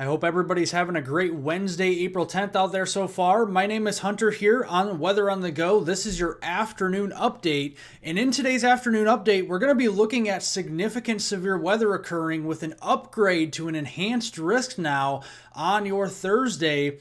I hope everybody's having a great Wednesday, April 10th out there so far. My name is Hunter here on Weather on the Go. This is your afternoon update. And in today's afternoon update, we're going to be looking at significant severe weather occurring with an upgrade to an enhanced risk now on your Thursday.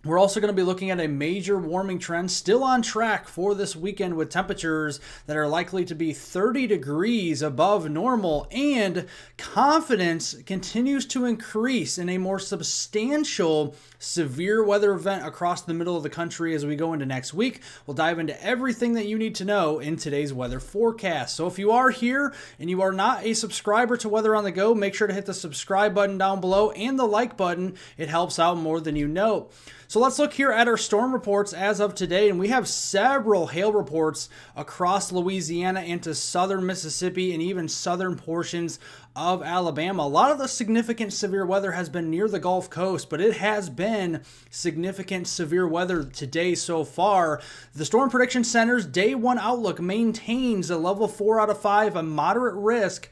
We're also going to be looking at a major warming trend still on track for this weekend with temperatures that are likely to be 30 degrees above normal, and confidence continues to increase in a more substantial severe weather event across the middle of the country as we go into next week. We'll dive into everything that you need to know in today's weather forecast. So if you are here and you are not a subscriber to Weather on the Go, make sure to hit the subscribe button down below and the like button. It helps out more than you know. So let's look here at our storm reports as of today, and we have several hail reports across Louisiana into southern Mississippi and even southern portions of Alabama. A lot of the significant severe weather has been near the Gulf Coast, but it has been significant severe weather today so far. The Storm Prediction Center's Day 1 outlook maintains a level 4 out of 5, a moderate risk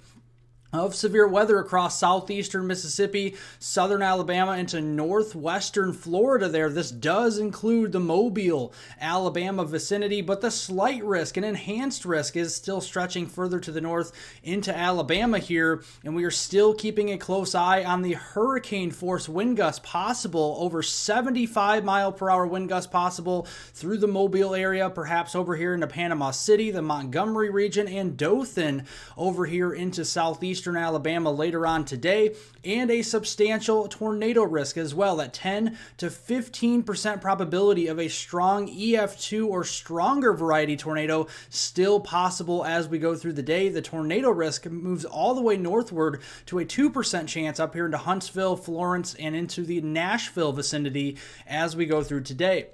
of severe weather across southeastern Mississippi, southern Alabama, into northwestern Florida there. This does include the Mobile, Alabama vicinity, but the slight risk, an enhanced risk, is still stretching further to the north into Alabama here, and we are still keeping a close eye on the hurricane force wind gusts possible, over 75 mile per hour wind gusts possible through the Mobile area, perhaps over here into Panama City, the Montgomery region, and Dothan over here into southeastern Alabama later on today, and a substantial tornado risk as well, at 10 to 15% probability of a strong EF2 or stronger variety tornado still possible as we go through the day. The tornado risk moves all the way northward to a 2% chance up here into Huntsville, Florence, and into the Nashville vicinity as we go through today.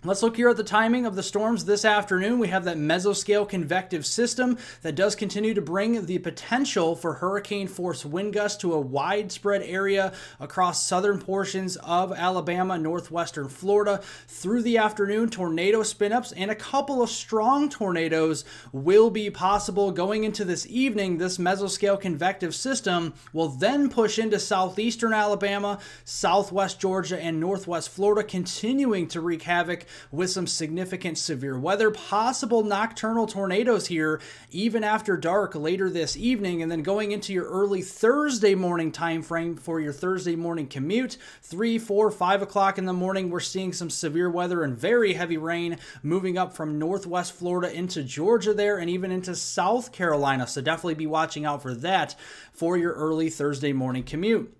Let's look here at the timing of the storms this afternoon. We have that mesoscale convective system that does continue to bring the potential for hurricane force wind gusts to a widespread area across southern portions of Alabama, northwestern Florida. Through the afternoon, tornado spin-ups and a couple of strong tornadoes will be possible. Going into this evening, this mesoscale convective system will then push into southeastern Alabama, southwest Georgia, and northwest Florida, continuing to wreak havoc with some significant severe weather, possible nocturnal tornadoes here even after dark later this evening, and then going into your early Thursday morning time frame for your Thursday morning commute, 3, 4, 5 o'clock in the morning, we're seeing some severe weather and very heavy rain moving up from northwest Florida into Georgia there, and even into South Carolina, so definitely be watching out for that for your early Thursday morning commute.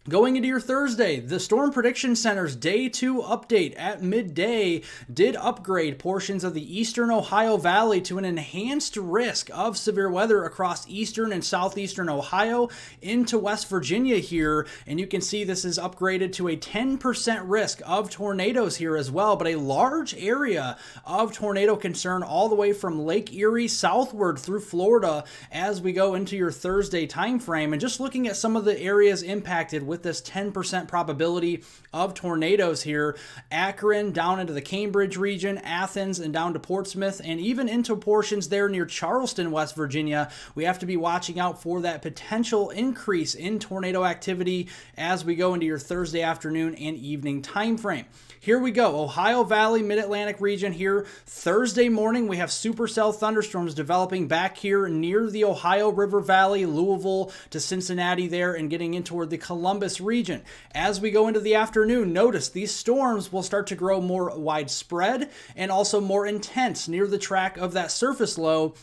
Going into your Thursday, the Storm Prediction Center's Day 2 update at midday did upgrade portions of the eastern Ohio Valley to an enhanced risk of severe weather across eastern and southeastern Ohio into West Virginia here. And you can see this is upgraded to a 10% risk of tornadoes here as well, but a large area of tornado concern all the way from Lake Erie southward through Florida as we go into your Thursday time frame. And just looking at some of the areas impacted with this 10% probability of tornadoes here: Akron down into the Cambridge region, Athens and down to Portsmouth, and even into portions there near Charleston, West Virginia. We have to be watching out for that potential increase in tornado activity as we go into your Thursday afternoon and evening time frame. Here we go. Ohio Valley, Mid-Atlantic region here. Thursday morning, we have supercell thunderstorms developing back here near the Ohio River Valley, Louisville to Cincinnati there, and getting in toward the Columbus region. As we go into the afternoon, notice these storms will start to grow more widespread and also more intense near the track of that surface low,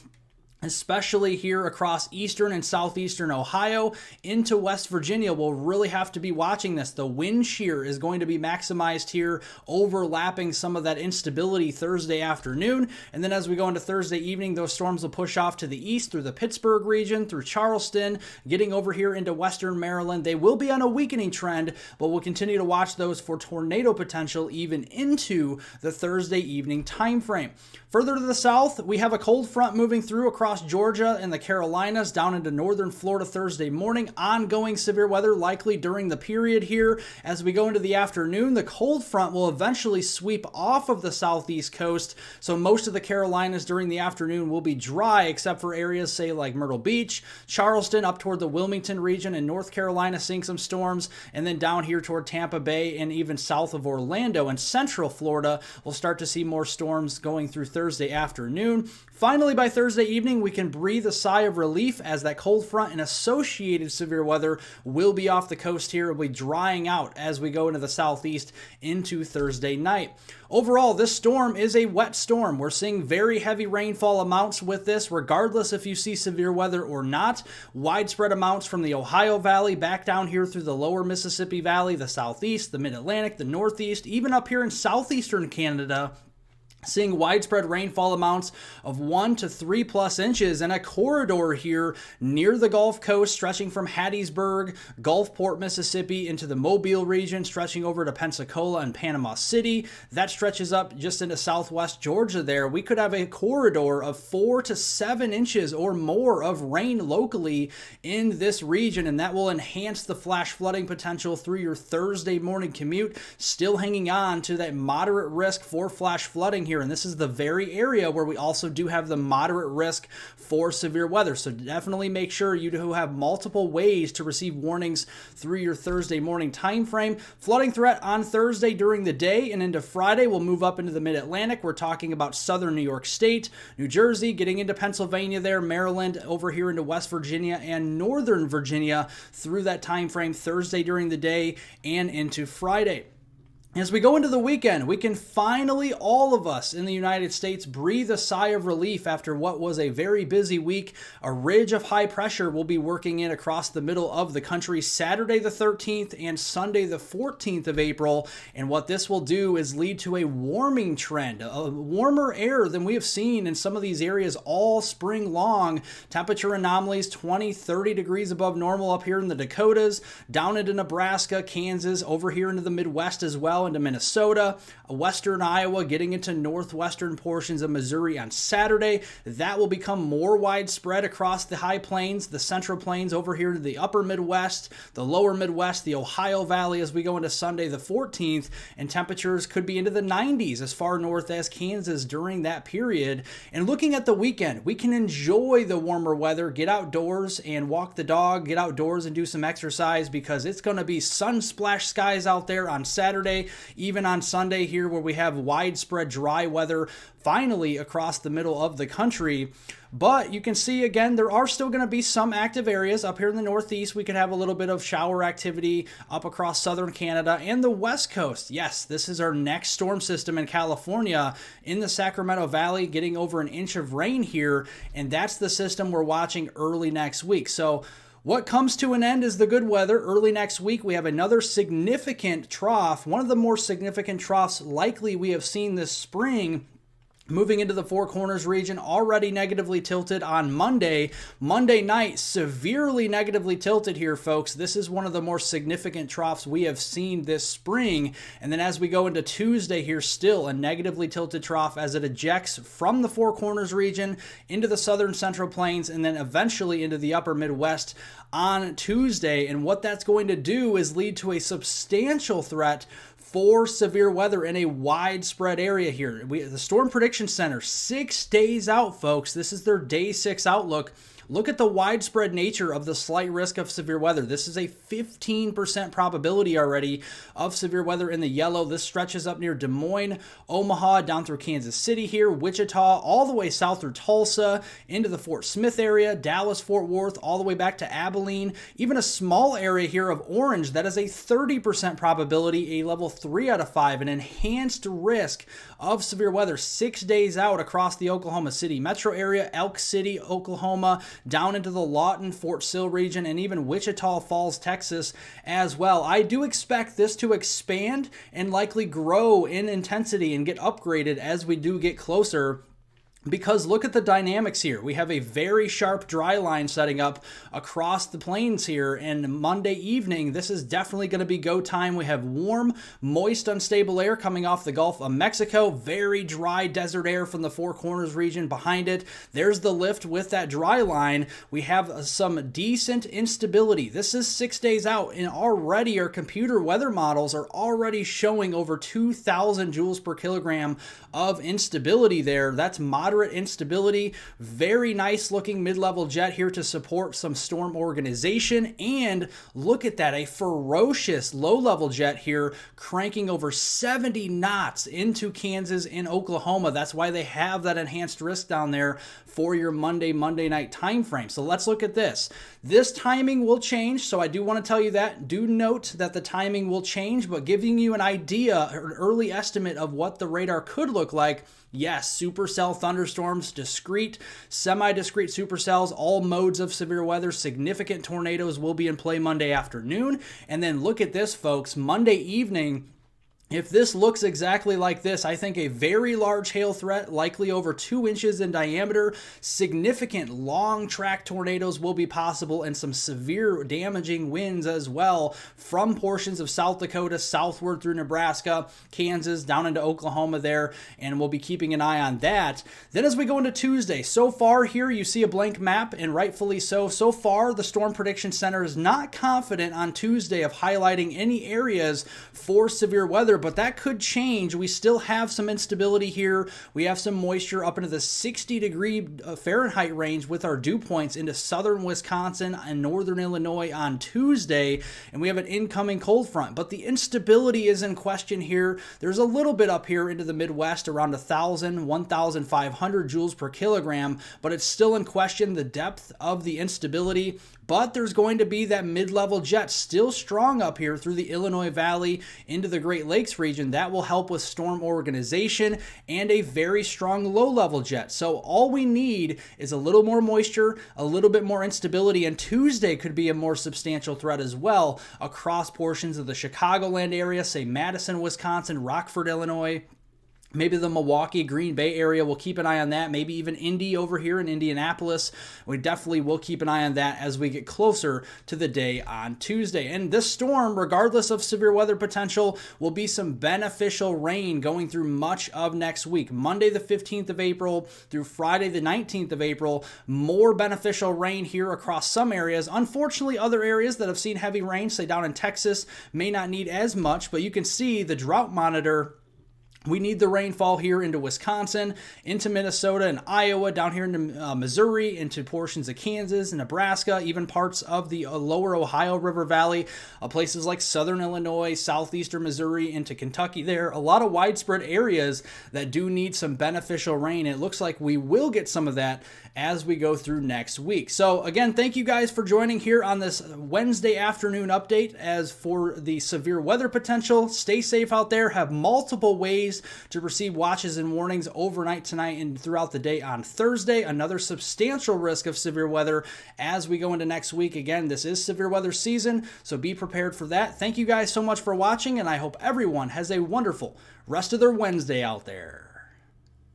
especially here across eastern and southeastern Ohio into West Virginia. We'll really have to be watching this. The wind shear is going to be maximized here, overlapping some of that instability Thursday afternoon. And then as we go into Thursday evening, those storms will push off to the east through the Pittsburgh region, through Charleston, getting over here into western Maryland. They will be on a weakening trend, but we'll continue to watch those for tornado potential even into the Thursday evening time frame. Further to the south, we have a cold front moving through across across Georgia and the Carolinas down into northern Florida Thursday morning. Ongoing severe weather likely during the period here. As we go into the afternoon, the cold front will eventually sweep off of the southeast coast, so most of the Carolinas during the afternoon will be dry, except for areas, say, like Myrtle Beach, Charleston, up toward the Wilmington region, and North Carolina seeing some storms, and then down here toward Tampa Bay and even south of Orlando and central Florida, we'll start to see more storms going through Thursday afternoon. Finally, by Thursday evening, we can breathe a sigh of relief as that cold front and associated severe weather will be off the coast here. It will be drying out as we go into the southeast into Thursday night. Overall, this storm is a wet storm. We're seeing very heavy rainfall amounts with this, regardless if you see severe weather or not. Widespread amounts from the Ohio Valley back down here through the lower Mississippi Valley, the southeast, the mid-Atlantic, the northeast, even up here in southeastern Canada, seeing widespread rainfall amounts of 1 to 3+ inches and a corridor here near the Gulf Coast stretching from Hattiesburg, Gulfport, Mississippi into the Mobile region, stretching over to Pensacola and Panama City. That stretches up just into southwest Georgia there. We could have a corridor of 4 to 7 inches or more of rain locally in this region, and that will enhance the flash flooding potential through your Thursday morning commute. Still hanging on to that moderate risk for flash flooding here. And this is the very area where we also do have the moderate risk for severe weather. So definitely make sure you do have multiple ways to receive warnings through your Thursday morning time frame. Flooding threat on Thursday during the day and into Friday will move up into the mid-Atlantic. We're talking about southern New York State, New Jersey, getting into Pennsylvania there, Maryland, over here into West Virginia and northern Virginia through that time frame Thursday during the day and into Friday. As we go into the weekend, we can finally, all of us in the United States, breathe a sigh of relief after what was a very busy week. A ridge of high pressure will be working in across the middle of the country Saturday the 13th and Sunday the 14th of April. And what this will do is lead to a warming trend, a warmer air than we have seen in some of these areas all spring long. Temperature anomalies 20, 30 degrees above normal up here in the Dakotas, down into Nebraska, Kansas, over here into the Midwest as well, into Minnesota, western Iowa, getting into northwestern portions of Missouri on Saturday. That will become more widespread across the high plains, the central plains over here to the upper Midwest, the lower Midwest, the Ohio Valley as we go into Sunday the 14th, and temperatures could be into the 90s as far north as Kansas during that period. And looking at the weekend, we can enjoy the warmer weather, get outdoors and walk the dog, get outdoors and do some exercise, because it's going to be sun-splashed skies out there on Saturday, even on Sunday here where we have widespread dry weather finally across the middle of the country. But you can see again, there are still going to be some active areas up here in the Northeast. We could have a little bit of shower activity up across southern Canada and the West Coast. Yes, this is our next storm system in California in the Sacramento Valley, getting over an inch of rain here. And that's the system we're watching early next week. So what comes to an end is the good weather. Early next week, we have another significant trough, one of the more significant troughs likely we have seen this spring, moving into the Four Corners region, already negatively tilted on Monday. Monday night, severely negatively tilted here, folks. This is one of the more significant troughs we have seen this spring. And then as we go into Tuesday here, still a negatively tilted trough as it ejects from the Four Corners region into the southern central plains and then eventually into the upper Midwest on Tuesday. And what that's going to do is lead to a substantial threat for severe weather in a widespread area here. The Storm Prediction Center, 6 days out, folks. This is their day 6 outlook. Look at the widespread nature of the slight risk of severe weather. This is a 15% probability already of severe weather in the yellow. This stretches up near Des Moines, Omaha, down through Kansas City here, Wichita, all the way south through Tulsa, into the Fort Smith area, Dallas, Fort Worth, all the way back to Abilene. Even a small area here of orange, that is a 30% probability, a level 3 out of 5, an enhanced risk of severe weather 6 days out across the Oklahoma City metro area, Elk City, Oklahoma, down into the Lawton, Fort Sill region, and even Wichita Falls, Texas as well. I do expect this to expand and likely grow in intensity and get upgraded as we do get closer Because look at the dynamics here. We have a very sharp dry line setting up across the plains here, and Monday evening, this is definitely going to be go time. We have warm, moist, unstable air coming off the Gulf of Mexico, very dry desert air from the Four Corners region behind it. There's the lift with that dry line. We have some decent instability. This is 6 days out, and already our computer weather models are already showing over 2,000 joules per kilogram of instability there. That's moderate instability. Very nice looking mid-level jet here to support some storm organization. And look at that, a ferocious low-level jet here cranking over 70 knots into Kansas and Oklahoma. That's why they have that enhanced risk down there for your Monday night time frame. So let's look at this. This timing will change, so I do want to tell you that. Do note that the timing will change, but giving you an idea, an early estimate of what the radar could look like. Yes, supercell thunderstorms, discrete, semi-discrete supercells, all modes of severe weather, significant tornadoes will be in play Monday afternoon. And then look at this, folks, Monday evening. If this looks exactly like this, I think a very large hail threat, likely over 2 inches in diameter, significant long track tornadoes will be possible, and some severe damaging winds as well from portions of South Dakota southward through Nebraska, Kansas, down into Oklahoma there, and we'll be keeping an eye on that. Then as we go into Tuesday, so far here you see a blank map, and rightfully so. So far, the Storm Prediction Center is not confident on Tuesday of highlighting any areas for severe weather, but that could change. We still have some instability here. We have some moisture up into the 60-degree Fahrenheit range with our dew points into southern Wisconsin and northern Illinois on Tuesday, and we have an incoming cold front. But the instability is in question here. There's a little bit up here into the Midwest, around 1,000, 1,500 joules per kilogram, but it's still in question, the depth of the instability. But there's going to be that mid-level jet still strong up here through the Illinois Valley into the Great Lakes region. That will help with storm organization and a very strong low-level jet. So all we need is a little more moisture, a little bit more instability, and Tuesday could be a more substantial threat as well across portions of the Chicagoland area, say Madison, Wisconsin, Rockford, Illinois. Maybe the Milwaukee, Green Bay area, we'll keep an eye on that. Maybe even Indy over here in Indianapolis. We definitely will keep an eye on that as we get closer to the day on Tuesday. And this storm, regardless of severe weather potential, will be some beneficial rain going through much of next week. Monday the 15th of April through Friday the 19th of April, more beneficial rain here across some areas. Unfortunately, other areas that have seen heavy rain, say down in Texas, may not need as much, but you can see the drought monitor. We need the rainfall here into Wisconsin, into Minnesota and Iowa, down here into Missouri, into portions of Kansas and Nebraska, even parts of the lower Ohio River Valley, places like southern Illinois, southeastern Missouri, into Kentucky there. A lot of widespread areas that do need some beneficial rain. It looks like we will get some of that as we go through next week. So again, thank you guys for joining here on this Wednesday afternoon update. As for the severe weather potential, stay safe out there. Have multiple ways to receive watches and warnings overnight tonight and throughout the day on Thursday. Another substantial risk of severe weather as we go into next week. Again, this is severe weather season, so be prepared for that. Thank you guys so much for watching, and I hope everyone has a wonderful rest of their Wednesday out there.